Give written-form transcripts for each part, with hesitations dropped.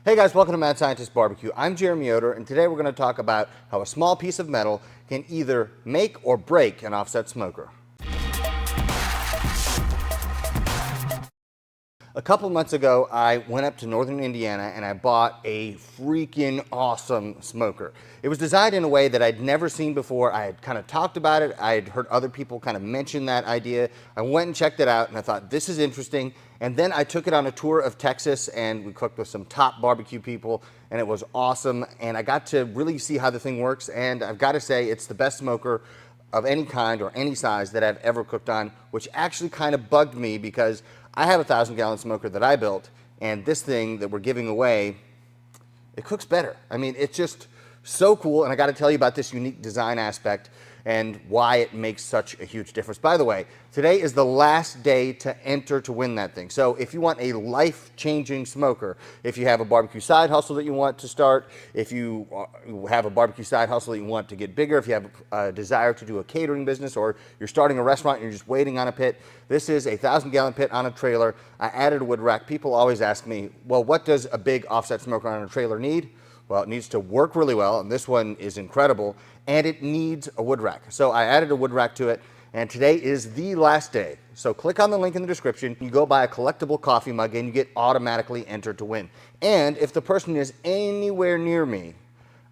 Hey guys, welcome to Mad Scientist BBQ. I'm Erica Yoder, and today we're going to talk about how a small piece of metal can either make or break an offset smoker. A couple months ago, I went up to northern Indiana and I bought a freaking awesome smoker. It was designed in a way that I'd never seen before. I had kind of talked about it. I had heard other people kind of mention that idea. I went and checked it out and I thought, this is interesting. And then I took it on a tour of Texas and we cooked with some top barbecue people and it was awesome. And I got to really see how the thing works. And I've got to say, it's the best smoker of any kind or any size that I've ever cooked on, which actually kind of bugged me because I have a 1,000-gallon smoker that I built, and this thing that we're giving away, it cooks better. I mean, it's just so cool, and I got to tell you about this unique design aspect and why it makes such a huge difference. By the way, today is the last day to enter to win that thing. So if you want a life-changing smoker, if you have a barbecue side hustle that you want to start, if you have a barbecue side hustle that you want to get bigger, if you have a desire to do a catering business, or you're starting a restaurant and you're just waiting on a pit, this is a 1,000-gallon pit on a trailer. I added a wood rack. People always ask me, well, what does a big offset smoker on a trailer need? Well, it needs to work really well, and this one is incredible, and it needs a wood rack. So I added a wood rack to it, and today is the last day. So click on the link in the description, you go buy a collectible coffee mug, and you get automatically entered to win. And if the person is anywhere near me,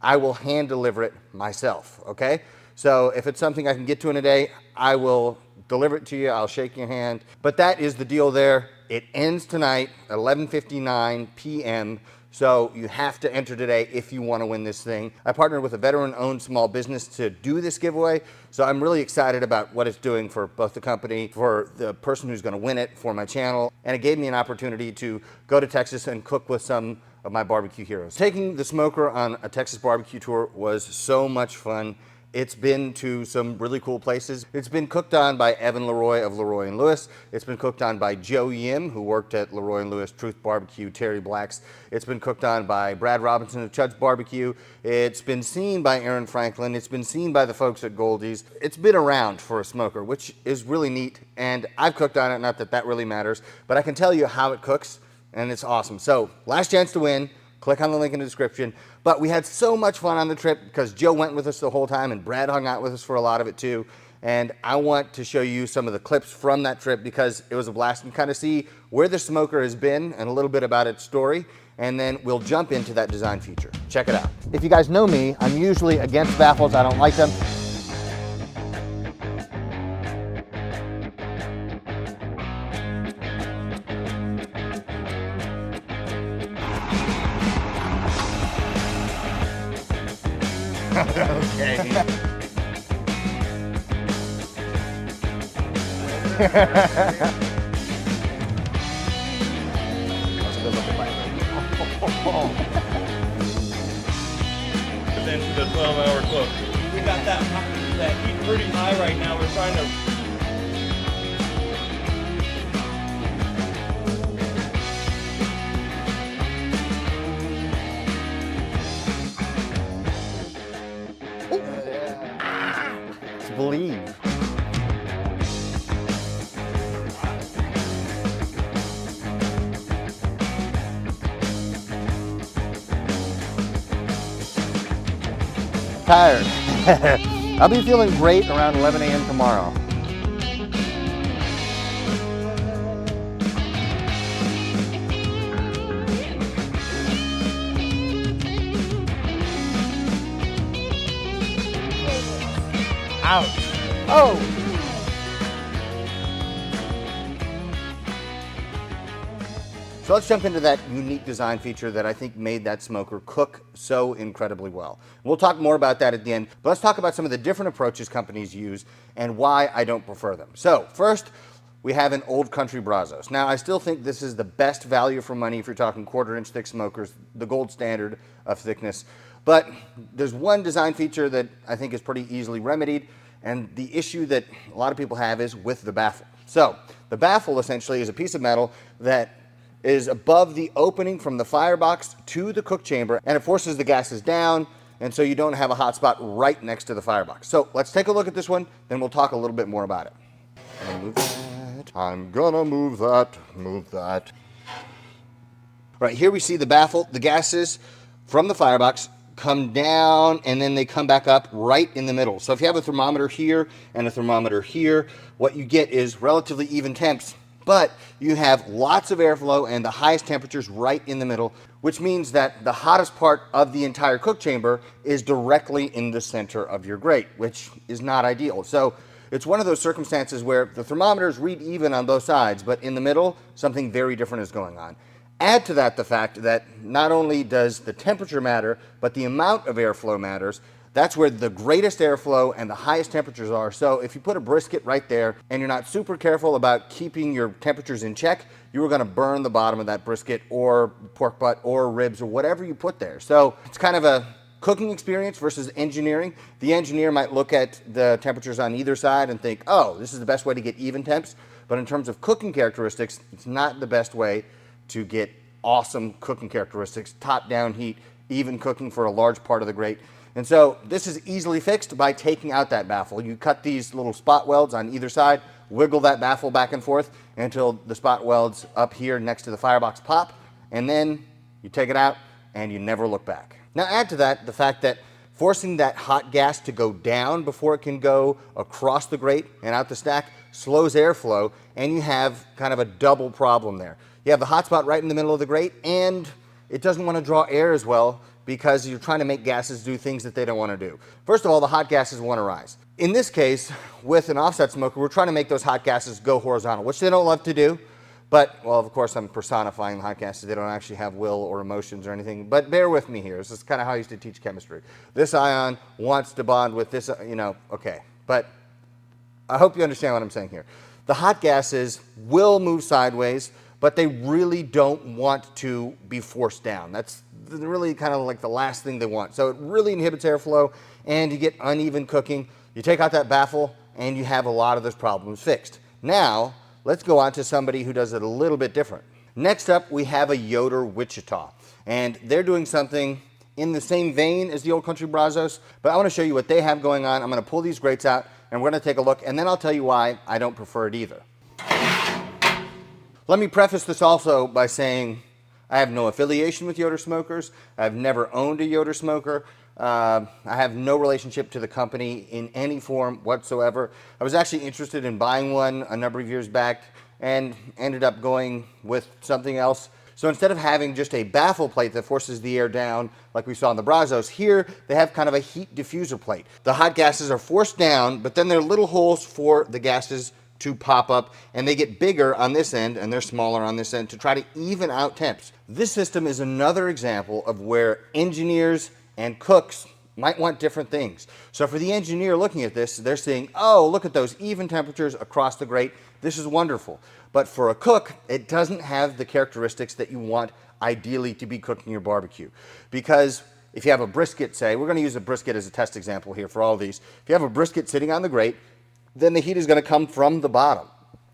I will hand deliver it myself, okay? So if it's something I can get to in a day, I will deliver it to you, I'll shake your hand. But that is the deal there. It ends tonight, 11:59 p.m., so you have to enter today if you want to win this thing. I partnered with a veteran-owned small business to do this giveaway, so I'm really excited about what it's doing for both the company, for the person who's going to win it, for my channel, and it gave me an opportunity to go to Texas and cook with some of my barbecue heroes. Taking the smoker on a Texas barbecue tour was so much fun. It's been to some really cool places. It's been cooked on by Evan Leroy of Leroy & Lewis. It's been cooked on by Joe Yim, who worked at Leroy & Lewis, Truth Barbecue, Terry Black's. It's been cooked on by Brad Robinson of Chud's Barbecue. It's been seen by Aaron Franklin. It's been seen by the folks at Goldie's. It's been around for a smoker, which is really neat. And I've cooked on it, not that that really matters, but I can tell you how it cooks, and it's awesome. So, last chance to win. Click on the link in the description. But we had so much fun on the trip because Joe went with us the whole time and Brad hung out with us for a lot of it too. And I want to show you some of the clips from that trip because it was a blast and kind of see where the smoker has been and a little bit about its story. And then we'll jump into that design feature. Check it out. If you guys know me, I'm usually against baffles. I don't like them. Okay. That's a good looking bite. Into the 12-hour cook. We got that heat pretty high right now. We're trying to. Believe. Tired. I'll be feeling great around 11 a.m. tomorrow. Ouch. Oh! So let's jump into that unique design feature that I think made that smoker cook so incredibly well. We'll talk more about that at the end, but let's talk about some of the different approaches companies use and why I don't prefer them. So first, we have an Old Country Brazos. Now, I still think this is the best value for money if you're talking 1/4-inch thick smokers, the gold standard of thickness. But there's one design feature that I think is pretty easily remedied, and the issue that a lot of people have is with the baffle. So the baffle essentially is a piece of metal that is above the opening from the firebox to the cook chamber, and it forces the gases down, and so you don't have a hot spot right next to the firebox. So let's take a look at this one, then we'll talk a little bit more about it. I'm gonna move that, move that. Right here we see the baffle, the gases from the firebox come down and then they come back up right in the middle. So if you have a thermometer here and a thermometer here, what you get is relatively even temps, but you have lots of airflow and the highest temperatures right in the middle, which means that the hottest part of the entire cook chamber is directly in the center of your grate, which is not ideal. So it's one of those circumstances where the thermometers read even on both sides, but in the middle, something very different is going on. Add to that the fact that not only does the temperature matter, but the amount of airflow matters. That's where the greatest airflow and the highest temperatures are. So if you put a brisket right there and you're not super careful about keeping your temperatures in check, you are going to burn the bottom of that brisket or pork butt or ribs or whatever you put there. So it's kind of a cooking experience versus engineering. The engineer might look at the temperatures on either side and think, oh, this is the best way to get even temps. But in terms of cooking characteristics, it's not the best way to get awesome cooking characteristics, top-down heat, even cooking for a large part of the grate. And so this is easily fixed by taking out that baffle. You cut these little spot welds on either side, wiggle that baffle back and forth until the spot welds up here next to the firebox pop, and then you take it out and you never look back. Now add to that the fact that forcing that hot gas to go down before it can go across the grate and out the stack slows airflow, and you have kind of a double problem there. You have the hot spot right in the middle of the grate, and it doesn't want to draw air as well because you're trying to make gases do things that they don't want to do. First of all, the hot gases want to rise. In this case, with an offset smoker, we're trying to make those hot gases go horizontal, which they don't love to do. But, well, of course, I'm personifying the hot gases. They don't actually have will or emotions or anything. But bear with me here. This is kind of how I used to teach chemistry. This ion wants to bond with this, okay. But I hope you understand what I'm saying here. The hot gases will move sideways, but they really don't want to be forced down. That's really kind of like the last thing they want. So it really inhibits airflow, and you get uneven cooking. You take out that baffle, and you have a lot of those problems fixed. Now, let's go on to somebody who does it a little bit different. Next up, we have a Yoder Wichita, and they're doing something in the same vein as the Old Country Brazos, but I want to show you what they have going on. I'm going to pull these grates out, and we're going to take a look, and then I'll tell you why I don't prefer it either. Let me preface this also by saying I have no affiliation with Yoder smokers. I've never owned a Yoder smoker. I have no relationship to the company in any form whatsoever. I was actually interested in buying one a number of years back and ended up going with something else. So instead of having just a baffle plate that forces the air down like we saw in the Brazos, here they have kind of a heat diffuser plate. The hot gases are forced down, but then there are little holes for the gases to pop up, and they get bigger on this end and they're smaller on this end to try to even out temps. This system is another example of where engineers and cooks might want different things. So for the engineer looking at this, they're saying, oh, look at those even temperatures across the grate. This is wonderful. But for a cook, it doesn't have the characteristics that you want ideally to be cooking your barbecue. Because if you have a brisket, say, we're going to use a brisket as a test example here for all these. If you have a brisket sitting on the grate, then the heat is going to come from the bottom.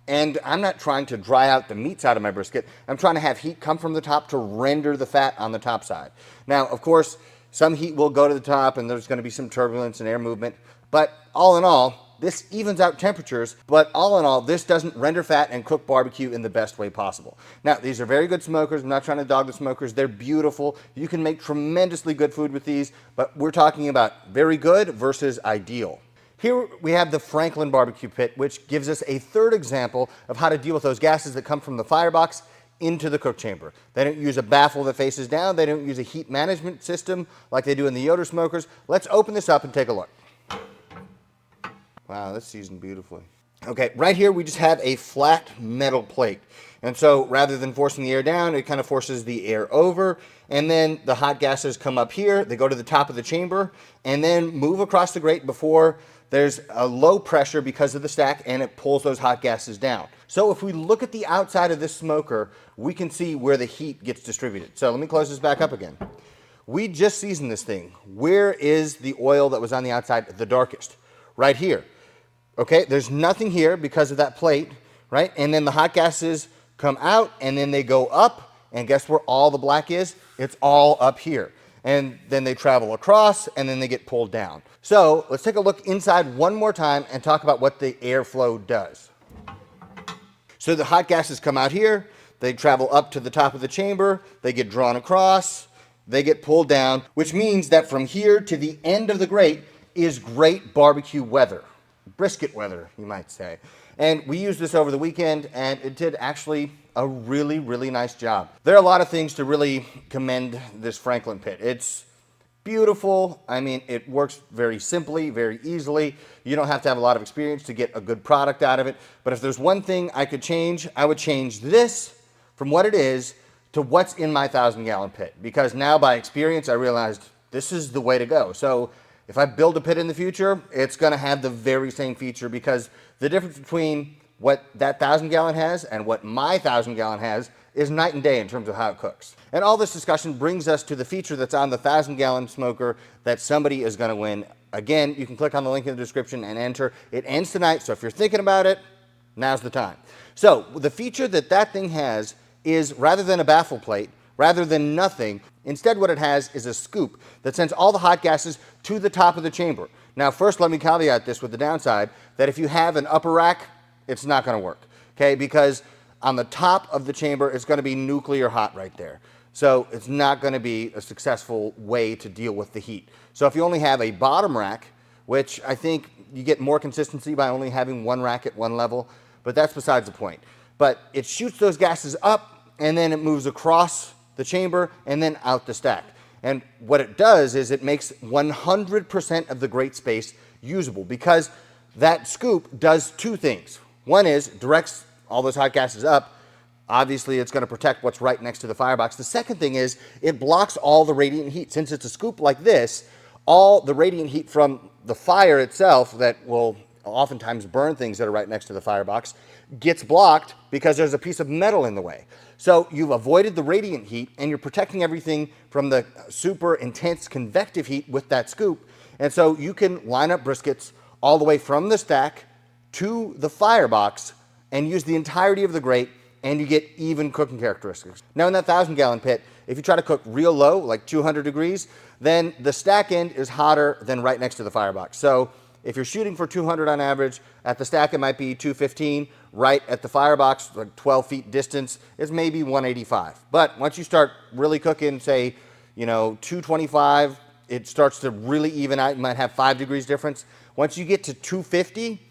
And I'm not trying to dry out the meats out of my brisket. I'm trying to have heat come from the top to render the fat on the top side. Now, of course, some heat will go to the top and there's going to be some turbulence and air movement. But all in all, this evens out temperatures. But all in all, this doesn't render fat and cook barbecue in the best way possible. Now, these are very good smokers. I'm not trying to dog the smokers. They're beautiful. You can make tremendously good food with these. But we're talking about very good versus ideal. Here we have the Franklin barbecue pit, which gives us a third example of how to deal with those gases that come from the firebox into the cook chamber. They don't use a baffle that faces down. They don't use a heat management system like they do in the Yoder smokers. Let's open this up and take a look. Wow, that's seasoned beautifully. Okay, right here we just have a flat metal plate. And so rather than forcing the air down, it kind of forces the air over. And then the hot gases come up here. They go to the top of the chamber and then move across the grate before there's a low pressure because of the stack, and it pulls those hot gases down. So if we look at the outside of this smoker, we can see where the heat gets distributed. So let me close this back up again. We just seasoned this thing. Where is the oil that was on the outside the darkest? Right here. Okay, there's nothing here because of that plate, right? And then the hot gases come out, and then they go up, and guess where all the black is? It's all up here. And then they travel across, and then they get pulled down. So let's take a look inside one more time and talk about what the airflow does. So the hot gases come out here, they travel up to the top of the chamber, they get drawn across, they get pulled down, which means that from here to the end of the grate is great barbecue weather. Brisket weather, you might say. And we used this over the weekend, and it did actually a really, really nice job. There are a lot of things to really commend this Franklin pit. It's beautiful. I mean, it works very simply, very easily. You don't have to have a lot of experience to get a good product out of it. But if there's one thing I could change, I would change this from what it is to what's in my 1,000-gallon pit. Because now by experience, I realized this is the way to go. So if I build a pit in the future, it's going to have the very same feature, because the difference between what that 1,000-gallon has and what my 1,000-gallon has is night and day in terms of how it cooks. And all this discussion brings us to the feature that's on the 1,000-gallon smoker that somebody is going to win. Again, you can click on the link in the description and enter. It ends tonight, so if you're thinking about it, now's the time. So the feature that that thing has is, rather than a baffle plate, rather than nothing, instead what it has is a scoop that sends all the hot gases to the top of the chamber. Now first, let me caveat this with the downside that if you have an upper rack, it's not going to work, okay? Because on the top of the chamber, it's going to be nuclear hot right there. So it's not going to be a successful way to deal with the heat. So if you only have a bottom rack, which I think you get more consistency by only having one rack at one level, but that's besides the point. But it shoots those gases up, and then it moves across the chamber and then out the stack. And what it does is it makes 100% of the grate space usable, because that scoop does two things. One is directs all those hot gases up. Obviously, it's going to protect what's right next to the firebox. The second thing is it blocks all the radiant heat. Since it's a scoop like this, all the radiant heat from the fire itself that will oftentimes burn things that are right next to the firebox gets blocked because there's a piece of metal in the way. So you've avoided the radiant heat, and you're protecting everything from the super intense convective heat with that scoop. And so you can line up briskets all the way from the stack to the firebox and use the entirety of the grate, and you get even cooking characteristics. Now in that 1,000-gallon pit, if you try to cook real low, like 200 degrees, then the stack end is hotter than right next to the firebox. So if you're shooting for 200 on average, at the stack it might be 215, right at the firebox, like 12 feet distance, is maybe 185. But once you start really cooking, say, 225, it starts to really even out. You might have 5 degrees difference. Once you get to 250,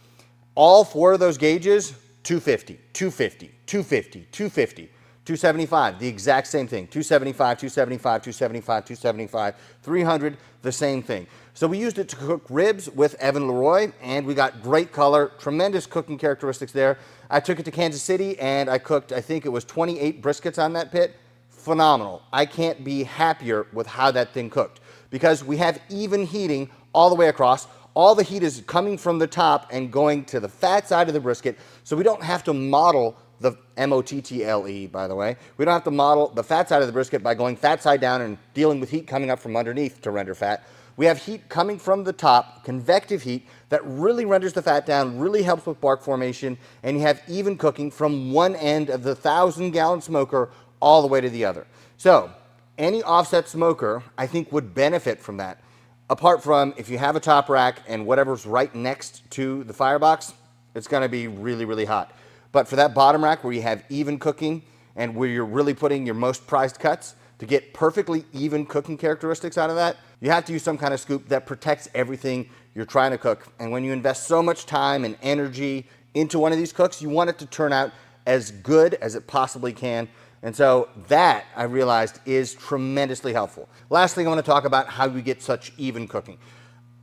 all four of those gauges, 250, 250, 250, 250, 275, the exact same thing. 275, 275, 275, 275, 300, the same thing. So we used it to cook ribs with Evan Leroy, and we got great color, tremendous cooking characteristics there. I took it to Kansas City, and I cooked, I think it was 28 briskets on that pit. Phenomenal. I can't be happier with how that thing cooked, because we have even heating all the way across. All the heat is coming from the top and going to the fat side of the brisket, so we don't have to model the M-O-T-T-L-E, by the way. We don't have to model the fat side of the brisket by going fat side down and dealing with heat coming up from underneath to render fat. We have heat coming from the top, convective heat, that really renders the fat down, really helps with bark formation, and you have even cooking from one end of the 1,000-gallon smoker all the way to the other. So any offset smoker, I think, would benefit from that. Apart from if you have a top rack and whatever's right next to the firebox, it's going to be really, really hot. But for that bottom rack where you have even cooking and where you're really putting your most prized cuts, to get perfectly even cooking characteristics out of that, you have to use some kind of scoop that protects everything you're trying to cook. And when you invest so much time and energy into one of these cooks, you want it to turn out as good as it possibly can. And so that, I realized, is tremendously helpful. Last thing I want to talk about, how we get such even cooking.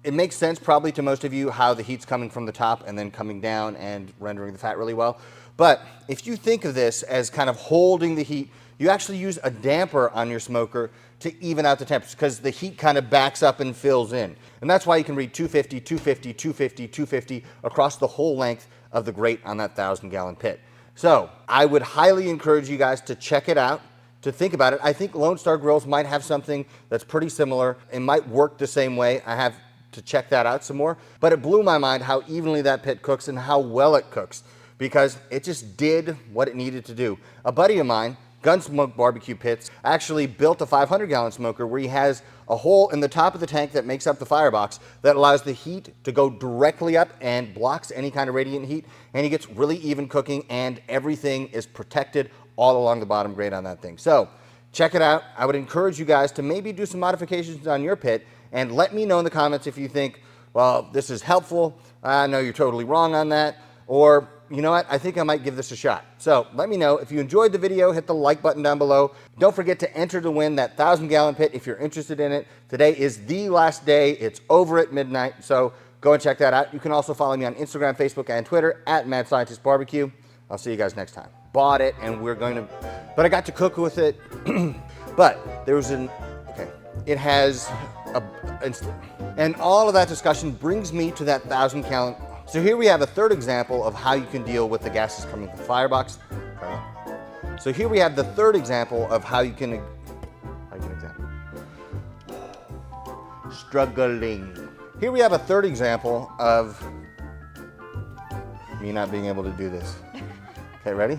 It makes sense probably to most of you how the heat's coming from the top and then coming down and rendering the fat really well. But if you think of this as kind of holding the heat, you actually use a damper on your smoker to even out the temperature, because the heat kind of backs up and fills in. And that's why you can read 250, 250, 250, 250 across the whole length of the grate on that 1,000-gallon pit. So I would highly encourage you guys to check it out, to think about it. I think Lone Star Grills might have something that's pretty similar. It might work the same way. I have to check that out some more. But it blew my mind how evenly that pit cooks and how well it cooks, because it just did what it needed to do. A buddy of mine, Gunsmoke Barbecue Pits, actually built a 500-gallon smoker where he has a hole in the top of the tank that makes up the firebox that allows the heat to go directly up and blocks any kind of radiant heat, and he gets really even cooking, and everything is protected all along the bottom grade on that thing. So check it out. I would encourage you guys to maybe do some modifications on your pit and let me know in the comments if you think, well, this is helpful. I know you're totally wrong on that. Or, you know what, I think I might give this a shot. So let me know. If you enjoyed the video, hit the like button down below. Don't forget to enter to win that 1,000-gallon pit if you're interested in it. Today is the last day. It's over at midnight. So go and check that out. You can also follow me on Instagram, Facebook, and Twitter at Mad Scientist BBQ. I'll see you guys next time. Bought it, and we're going to, but I got to cook with it. But there was it has and all of that discussion brings me to that 1,000-gallon. So here we have a third example of how you can deal with the gases coming from the firebox. So here we have the third example of how you can struggling. Here we have a third example of me not being able to do this. Okay, ready?